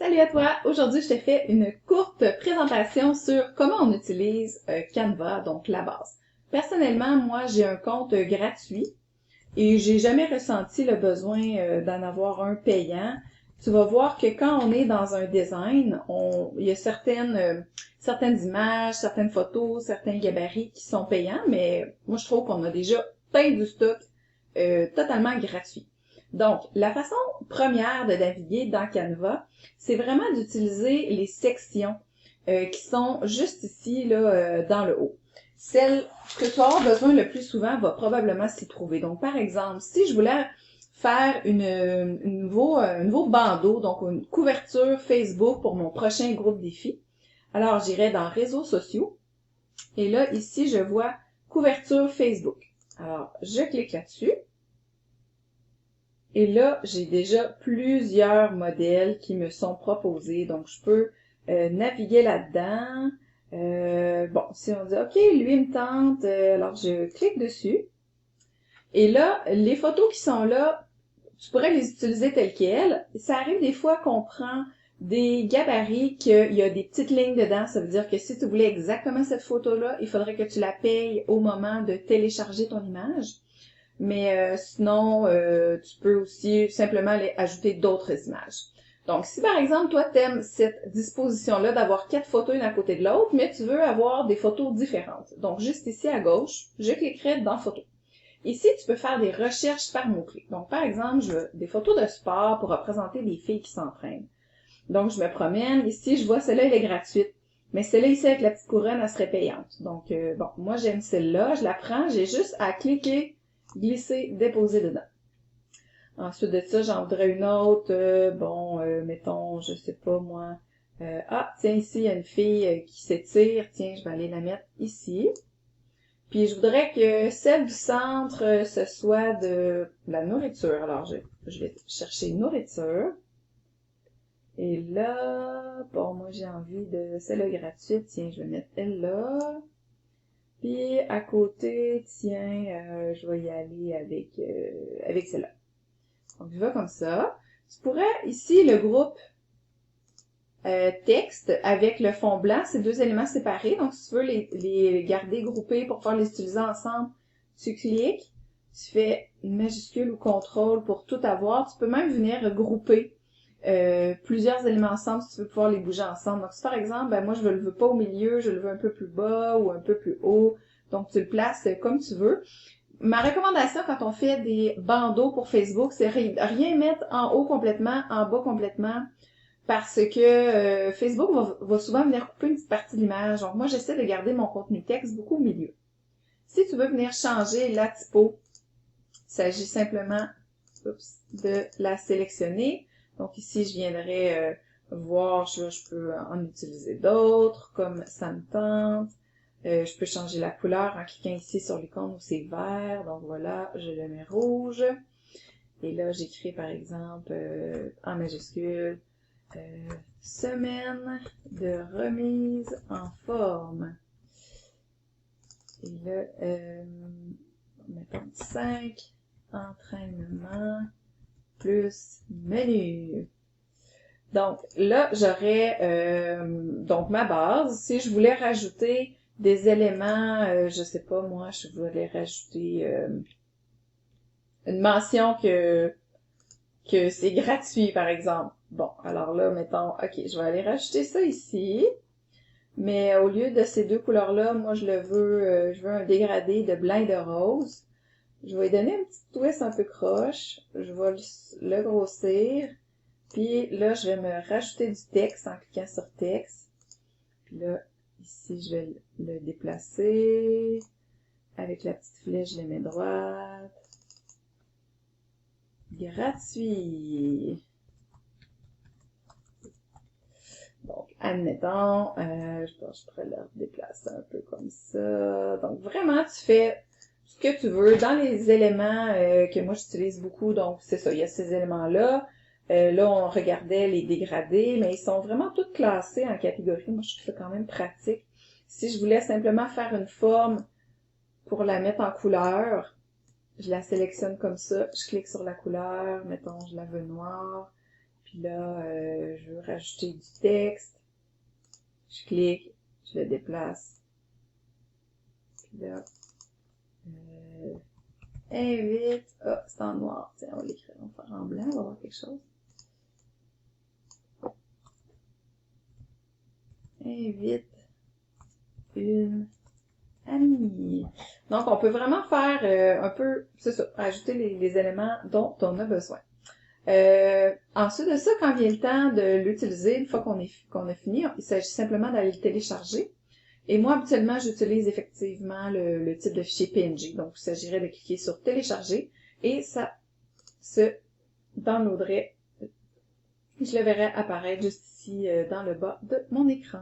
Salut à toi! Aujourd'hui, je te fais une courte présentation sur comment on utilise Canva, donc la base. Personnellement, moi, j'ai un compte gratuit et j'ai jamais ressenti le besoin d'en avoir un payant. Tu vas voir que quand on est dans un design, il y a certaines images, certaines photos, certains gabarits qui sont payants, mais moi, je trouve qu'on a déjà plein du stock totalement gratuit. Donc, la façon première de naviguer dans Canva, c'est vraiment d'utiliser les sections qui sont juste ici, là, dans le haut. Celle que tu vas avoir besoin le plus souvent va probablement s'y trouver. Donc, par exemple, si je voulais faire un nouveau bandeau, donc une couverture Facebook pour mon prochain groupe défi, alors j'irai dans Réseaux sociaux. Et là, ici, je vois couverture Facebook. Alors, je clique là-dessus. Et là, j'ai déjà plusieurs modèles qui me sont proposés. Donc, je peux naviguer là-dedans. Bon, si on dit, OK, lui il me tente, alors je clique dessus. Et là, les photos qui sont là, tu pourrais les utiliser telles quelles. Ça arrive des fois qu'on prend des gabarits, qu'il y a des petites lignes dedans. Ça veut dire que si tu voulais exactement cette photo-là, il faudrait que tu la payes au moment de télécharger ton image. Mais sinon, tu peux aussi simplement ajouter d'autres images. Donc, si par exemple, toi, t'aimes cette disposition-là d'avoir 4 photos une à côté de l'autre, mais tu veux avoir des photos différentes. Donc, juste ici à gauche, je cliquerai dans Photos. Ici, tu peux faire des recherches par mots-clés. Donc, par exemple, je veux des photos de sport pour représenter des filles qui s'entraînent. Donc, je me promène. Ici, je vois celle-là, elle est gratuite. Mais celle-là ici, avec la petite couronne, elle serait payante. Donc, bon, moi, j'aime celle-là. Je la prends. J'ai juste à cliquer, glisser, déposer dedans. Ensuite de ça, j'en voudrais une autre. Mettons, je sais pas moi. Tiens, ici, il y a une fille qui s'étire. Tiens, je vais aller la mettre ici. Puis, je voudrais que celle du centre, ce soit de la nourriture. Alors, je vais chercher nourriture. Et là, bon, moi, j'ai envie de celle-là gratuite. Tiens, je vais mettre elle là. Puis, à côté, tiens, je vais y aller avec celle-là. Donc, je vais comme ça. Tu pourrais, ici, le groupe texte avec le fond blanc, c'est deux éléments séparés. Donc, si tu veux les garder groupés pour pouvoir les utiliser ensemble, tu cliques, tu fais une majuscule ou contrôle pour tout avoir. Tu peux même venir grouper plusieurs éléments ensemble si tu veux pouvoir les bouger ensemble. Donc, si par exemple, moi, je ne le veux pas au milieu, je le veux un peu plus bas ou un peu plus haut. Donc, tu le places comme tu veux. Ma recommandation quand on fait des bandeaux pour Facebook, c'est rien mettre en haut complètement, en bas complètement, parce que Facebook va souvent venir couper une petite partie de l'image. Donc moi, j'essaie de garder mon contenu texte beaucoup au milieu. Si tu veux venir changer la typo, il s'agit simplement de la sélectionner. Donc ici, je viendrai voir, je peux en utiliser d'autres, comme ça me tente. Je peux changer la couleur en cliquant ici sur l'icône où c'est vert. Donc voilà, je le mets rouge. Et là, j'écris par exemple en majuscule semaine de remise en forme. Et là, mettons 5 entraînements plus menu. Donc là, j'aurais donc ma base. Si je voulais rajouter des éléments, je sais pas moi, je voulais rajouter une mention que c'est gratuit, par exemple. Bon, alors là, mettons, OK, je vais aller rajouter ça ici. Mais au lieu de ces deux couleurs-là, moi, je veux un dégradé de blanc et de rose. Je vais lui donner un petit twist un peu croche. Je vais le grossir. Puis là, je vais me rajouter du texte en cliquant sur texte. Puis là, ici, je vais le déplacer. Avec la petite flèche, je le mets droite. Gratuit. Donc, admettons, je pourrais le déplacer un peu comme ça. Donc, vraiment, tu fais ce que tu veux dans les éléments que moi, j'utilise beaucoup. Donc, c'est ça, il y a ces éléments-là. Là, on regardait les dégradés, mais ils sont vraiment tous classés en catégories. Moi, je trouve ça quand même pratique. Si je voulais simplement faire une forme pour la mettre en couleur, je la sélectionne comme ça. Je clique sur la couleur, mettons, je la veux noire. Puis là, je veux rajouter du texte. Je clique, je le déplace. Puis là, invite. Ah, c'est en noir. Tiens, on va l'écrire, on va faire en blanc, on va voir quelque chose. Invite une amie. Donc, on peut vraiment faire un peu, c'est ça, ajouter les éléments dont on a besoin. Ensuite de ça, quand vient le temps de l'utiliser, une fois qu'on a fini, il s'agit simplement d'aller le télécharger. Et moi, habituellement, j'utilise effectivement le type de fichier PNG. Donc, il s'agirait de cliquer sur télécharger et ça se downloaderait. Je le verrai apparaître juste ici dans le bas de mon écran.